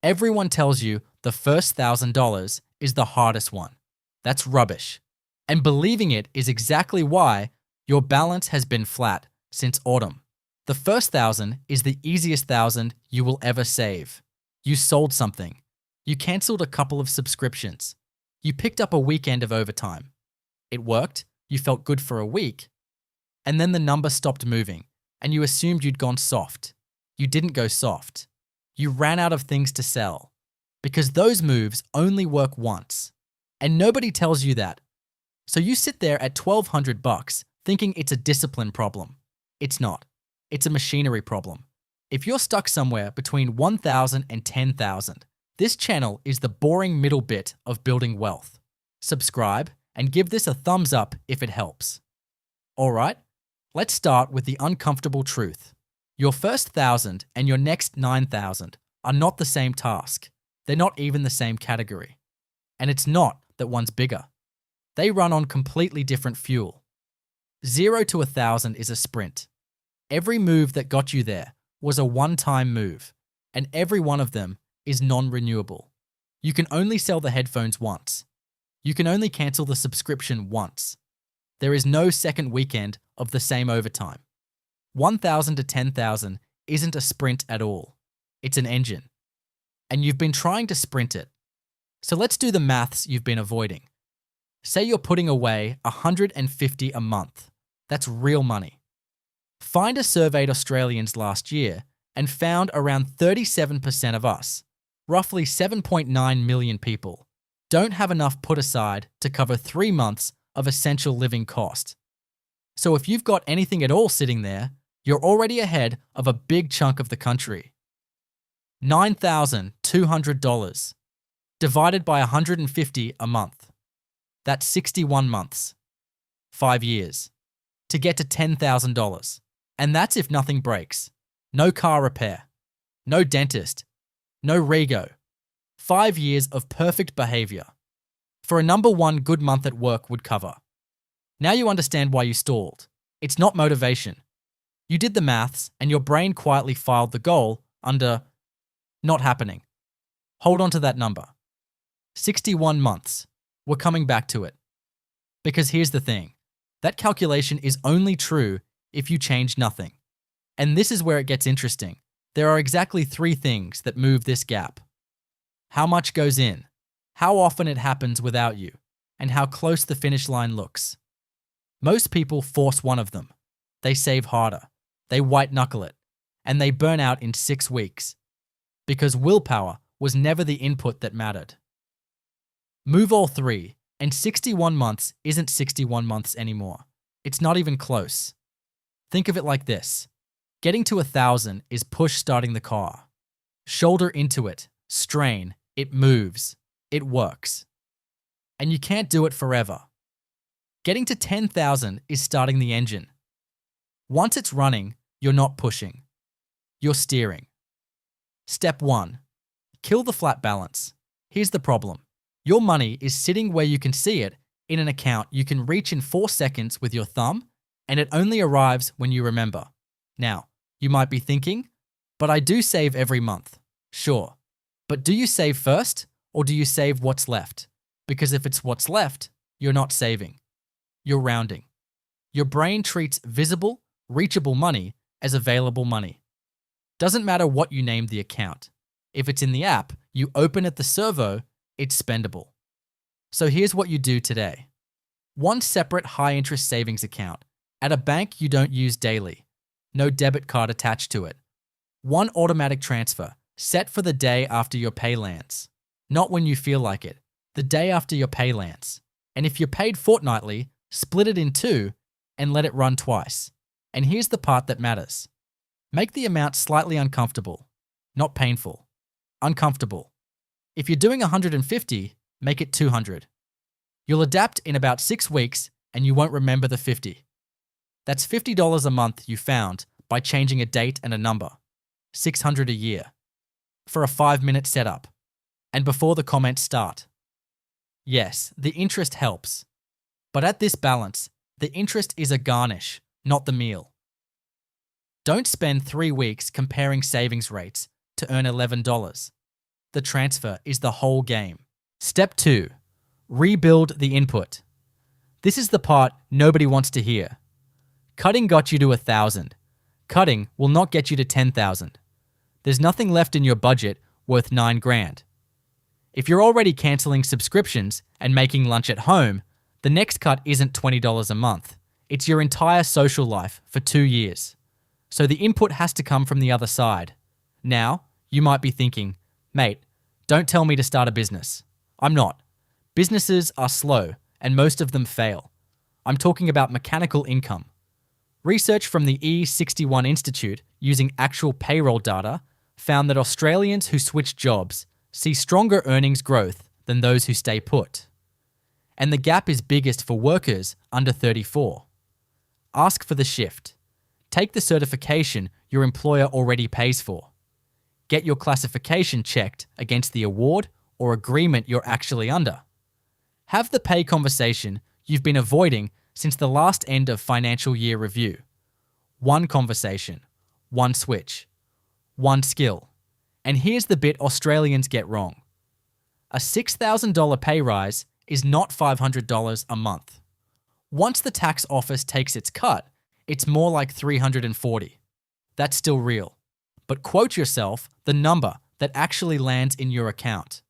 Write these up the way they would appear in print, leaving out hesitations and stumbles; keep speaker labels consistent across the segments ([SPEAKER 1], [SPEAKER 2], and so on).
[SPEAKER 1] Everyone tells you the first $1,000 is the hardest one. That's rubbish. And believing it is exactly why your balance has been flat since autumn. The first 1,000 is the easiest 1,000 you will ever save. You sold something. You cancelled a couple of subscriptions. You picked up a weekend of overtime. It worked, you felt good for a week, and then the number stopped moving, and you assumed you'd gone soft. You didn't go soft. You ran out of things to sell, because those moves only work once, and nobody tells you that. So you sit there at $1,200 thinking it's a discipline problem. It's not. It's a machinery problem. If you're stuck somewhere between 1,000 and 10,000, this channel is the boring middle bit of building wealth. Subscribe and give this a thumbs up if it helps. Alright, let's start with the uncomfortable truth. Your first 1,000 and your next 9,000 are not the same task. They're not even the same category. And it's not that one's bigger. They run on completely different fuel. 0 to 1,000 is a sprint. Every move that got you there was a one-time move, and every one of them is non-renewable. You can only sell the headphones once. You can only cancel the subscription once. There is no second weekend of the same overtime. 1,000 to 10,000 isn't a sprint at all. It's an engine. And you've been trying to sprint it. So let's do the maths you've been avoiding. Say you're putting away $150 a month. That's real money. Finder surveyed Australians last year and found around 37% of us, roughly 7.9 million people, don't have enough put aside to cover 3 months of essential living cost. So if you've got anything at all sitting there, you're already ahead of a big chunk of the country. $9,200 divided by 150 a month. That's 61 months. 5 years. To get to $10,000. And that's if nothing breaks. No car repair. No dentist. No rego. 5 years of perfect behavior. For a number one good month at work would cover. Now you understand why you stalled. It's not motivation. You did the maths and your brain quietly filed the goal under not happening. Hold on to that number. 61 months. We're coming back to it. Because here's the thing. That calculation is only true if you change nothing. And this is where it gets interesting. There are exactly 3 things that move this gap. How much goes in, how often it happens without you, and how close the finish line looks. Most people force one of them. They save harder, they white-knuckle it, and they burn out in 6 weeks. Because willpower was never the input that mattered. Move all 3, and 61 months isn't 61 months anymore. It's not even close. Think of it like this. Getting to 1,000 is push starting the car. Shoulder into it, strain, it moves, it works. And you can't do it forever. Getting to 10,000 is starting the engine. Once it's running, you're not pushing. You're steering. Step 1. Kill the flat balance. Here's the problem. Your money is sitting where you can see it in an account you can reach in 4 seconds with your thumb, and it only arrives when you remember. Now, you might be thinking, but I do save every month. Sure. But do you save first, or do you save what's left? Because if it's what's left, you're not saving. You're rounding. Your brain treats visible, reachable money as available money. Doesn't matter what you name the account. If it's in the app, you open at the servo, it's spendable. So here's what you do today. 1 separate high-interest savings account at a bank you don't use daily. No debit card attached to it. 1 automatic transfer set for the day after your pay lands. Not when you feel like it. The day after your pay lands. And if you're paid fortnightly, split it in 2 and let it run twice. And here's the part that matters. Make the amount slightly uncomfortable. Not painful. Uncomfortable. If you're doing 150, make it 200. You'll adapt in about 6 weeks and you won't remember the 50. That's $50 a month you found by changing a date and a number. $600 a year. For a 5-minute setup. And before the comments start. Yes, the interest helps. But at this balance, the interest is a garnish, not the meal. Don't spend 3 weeks comparing savings rates to earn $11. the transfer is the whole game. Step 2. Rebuild the input. This is the part nobody wants to hear. Cutting got you to 1,000. Cutting will not get you to 10,000. There's nothing left in your budget worth $9,000. If you're already canceling subscriptions and making lunch at home, the next cut isn't $20 a month. It's your entire social life for 2 years. So the input has to come from the other side. Now, you might be thinking, mate, don't tell me to start a business. I'm not. Businesses are slow and most of them fail. I'm talking about mechanical income. Research from the E61 Institute using actual payroll data found that Australians who switch jobs see stronger earnings growth than those who stay put. And the gap is biggest for workers under 34. Ask for the shift. Take the certification your employer already pays for. Get your classification checked against the award or agreement you're actually under. Have the pay conversation you've been avoiding since the last end of financial year review. One conversation, one switch, one skill. And here's the bit Australians get wrong. A $6,000 pay rise is not $500 a month. Once the tax office takes its cut, it's more like $340. That's still real. But quote yourself the number that actually lands in your account.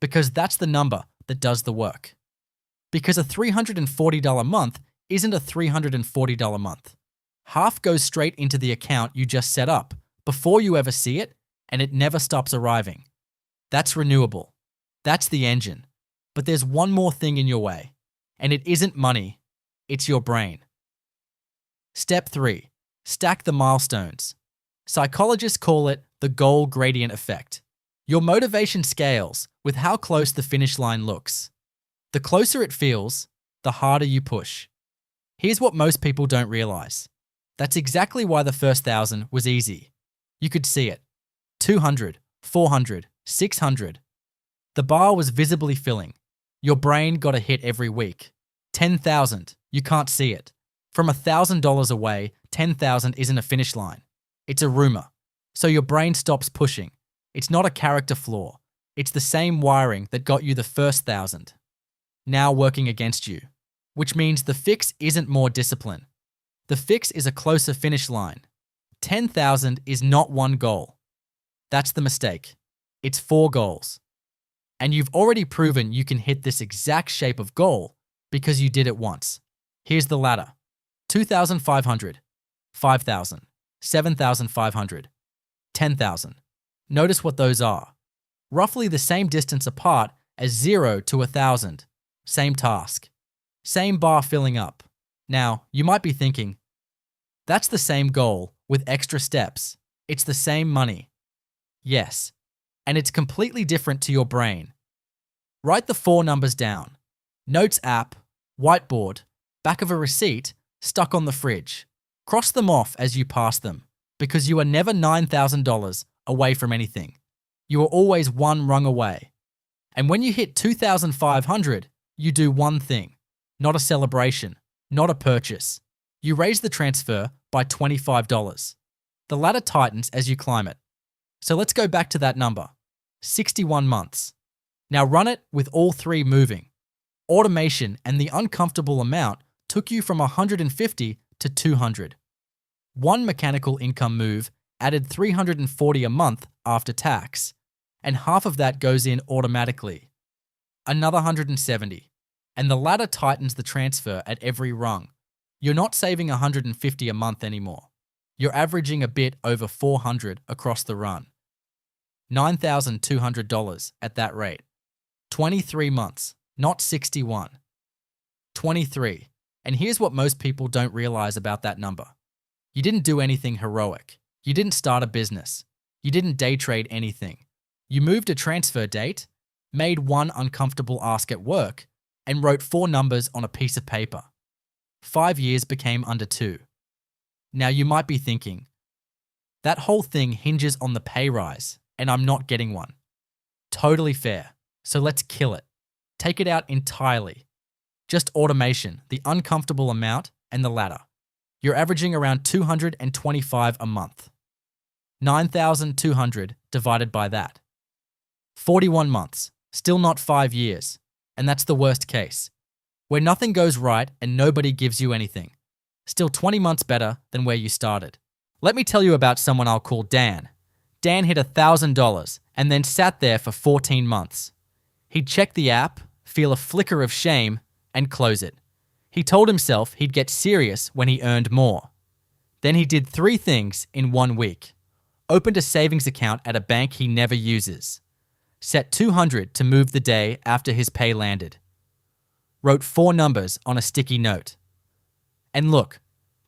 [SPEAKER 1] Because that's the number that does the work. Because a $340 month isn't a $340 month. Half goes straight into the account you just set up before you ever see it, and it never stops arriving. That's renewable. That's the engine. But there's one more thing in your way, and it isn't money, it's your brain. Step 3. Stack the milestones. Psychologists call it the goal gradient effect. Your motivation scales with how close the finish line looks. The closer it feels, the harder you push. Here's what most people don't realize. That's exactly why the first 1,000 was easy. You could see it. 200, 400, 600. The bar was visibly filling. Your brain got a hit every week. 10,000, you can't see it. From $1,000 away, 10,000 isn't a finish line. It's a rumor. So your brain stops pushing. It's not a character flaw. It's the same wiring that got you the first 1,000. Now working against you. Which means the fix isn't more discipline. The fix is a closer finish line. 10,000 is not one goal. That's the mistake. It's 4 goals. And you've already proven you can hit this exact shape of goal because you did it once. Here's the ladder. 2,500, 5,000, 7,500, 10,000. Notice what those are. Roughly the same distance apart as 0 to 1,000. Same task. Same bar filling up. Now, you might be thinking, that's the same goal with extra steps. It's the same money. Yes, and it's completely different to your brain. Write the 4 numbers down. Notes app, whiteboard, back of a receipt, stuck on the fridge. Cross them off as you pass them, because you are never $9,000 away from anything. You are always one rung away. And when you hit 2,500, you do one thing. Not a celebration, not a purchase. You raise the transfer by $25. The ladder tightens as you climb it. So let's go back to that number. 61 months. Now run it with all 3 moving. Automation and the uncomfortable amount took you from 150 to 200. One mechanical income move added $340 a month after tax, and half of that goes in automatically. Another 170, and the ladder tightens the transfer at every rung. You're not saving 150 a month anymore. You're averaging a bit over 400 across the run. $9,200 at that rate. 23 months, not 61. 23. And here's what most people don't realize about that number. You didn't do anything heroic. You didn't start a business. You didn't day trade anything. You moved a transfer date, made one uncomfortable ask at work, and wrote 4 numbers on a piece of paper. 5 years became under 2. Now you might be thinking, that whole thing hinges on the pay rise, and I'm not getting one. Totally fair. So let's kill it. Take it out entirely. Just automation, the uncomfortable amount, and the ladder. You're averaging around $225 a month. 9,200 divided by that. 41 months, still not 5 years. And that's the worst case, where nothing goes right and nobody gives you anything. Still 20 months better than where you started. Let me tell you about someone I'll call Dan. Dan hit $1,000 and then sat there for 14 months. He'd check the app, feel a flicker of shame, and close it. He told himself he'd get serious when he earned more. Then he did 3 things in 1 week. Opened a savings account at a bank he never uses. Set $200 to move the day after his pay landed. Wrote 4 numbers on a sticky note. And look,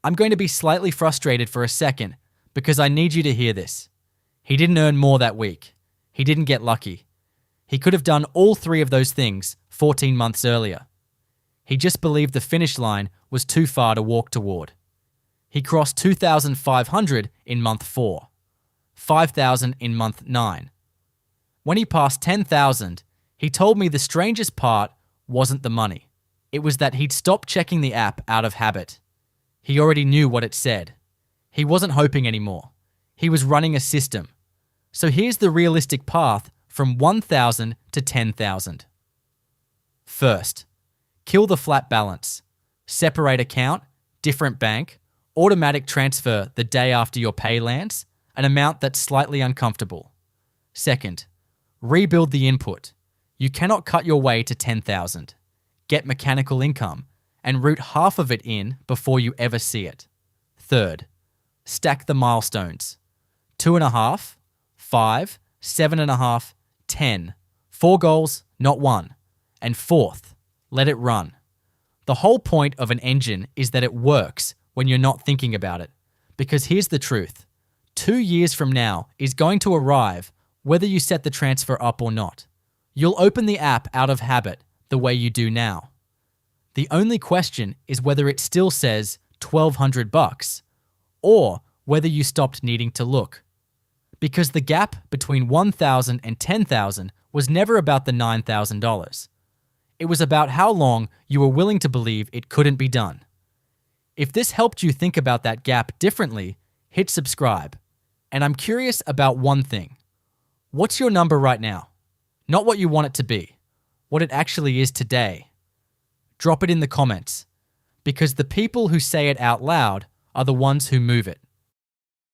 [SPEAKER 1] I'm going to be slightly frustrated for a second because I need you to hear this. He didn't earn more that week. He didn't get lucky. He could have done all 3 of those things 14 months earlier. He just believed the finish line was too far to walk toward. He crossed 2,500 in month 4, 5,000 in month 9. When he passed 10,000, he told me the strangest part wasn't the money. It was that he'd stopped checking the app out of habit. He already knew what it said. He wasn't hoping anymore. He was running a system. So here's the realistic path from 1,000 to 10,000. First, kill the flat balance. Separate account, different bank, automatic transfer the day after your pay lands, an amount that's slightly uncomfortable. Second, rebuild the input. You cannot cut your way to 10,000. Get mechanical income and root half of it in before you ever see it. Third, stack the milestones. 2.5, 5, 7.5, 10. 4 goals, not 1. And fourth, let it run. The whole point of an engine is that it works when you're not thinking about it. Because here's the truth. 2 years from now is going to arrive whether you set the transfer up or not. You'll open the app out of habit the way you do now. The only question is whether it still says $1,200 or whether you stopped needing to look. Because the gap between 1,000 and 10,000 was never about the $9,000. It was about how long you were willing to believe it couldn't be done. If this helped you think about that gap differently, hit subscribe. And I'm curious about one thing. What's your number right now? Not what you want it to be, what it actually is today. Drop it in the comments, because the people who say it out loud are the ones who move it.